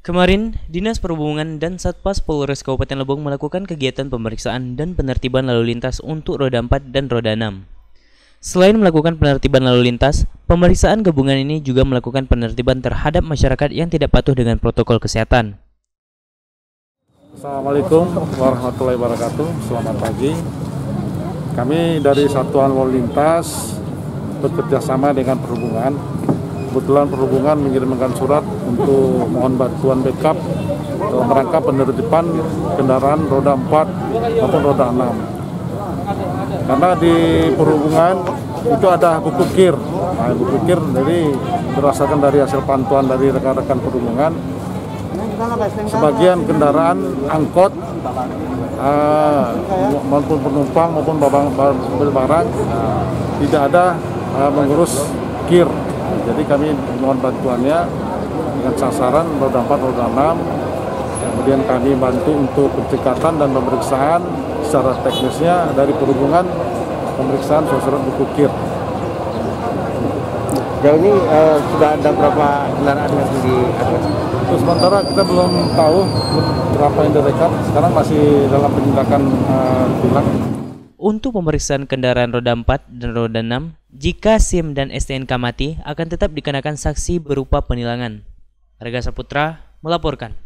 Kemarin, Dinas Perhubungan dan Satpas Polres Kabupaten Lebong melakukan kegiatan pemeriksaan dan penertiban lalu lintas untuk roda 4 dan roda 6. Selain melakukan penertiban lalu lintas, pemeriksaan gabungan ini juga melakukan penertiban terhadap masyarakat yang tidak patuh dengan protokol kesehatan. Assalamualaikum warahmatullahi wabarakatuh. Selamat pagi. Kami dari Satuan Lalu Lintas bekerjasama dengan Perhubungan. Kebetulan Perhubungan mengirimkan surat untuk mohon bantuan backup dalam rangka penertiban kendaraan roda 4 maupun roda 6. Karena di Perhubungan itu ada buku KIR. Nah, buku KIR jadi berdasarkan dari hasil pantauan dari rekan-rekan Perhubungan, sebagian kendaraan angkot maupun penumpang maupun barang tidak ada mengurus KIR. Jadi kami mohon bantuannya dengan sasaran roda 4, roda 6. Kemudian kami bantu untuk pencekatan dan pemeriksaan secara teknisnya dari Perhubungan, pemeriksaan surat buku KIR. Jauh ini sudah ada berapa kendaraan yang diangkut? Untuk sementara kita belum tahu berapa yang direkap. Sekarang masih dalam penindakan tilang. Untuk pemeriksaan kendaraan roda 4 dan roda 6, jika SIM dan STNK mati akan tetap dikenakan sanksi berupa penilangan. Rega Saputra melaporkan.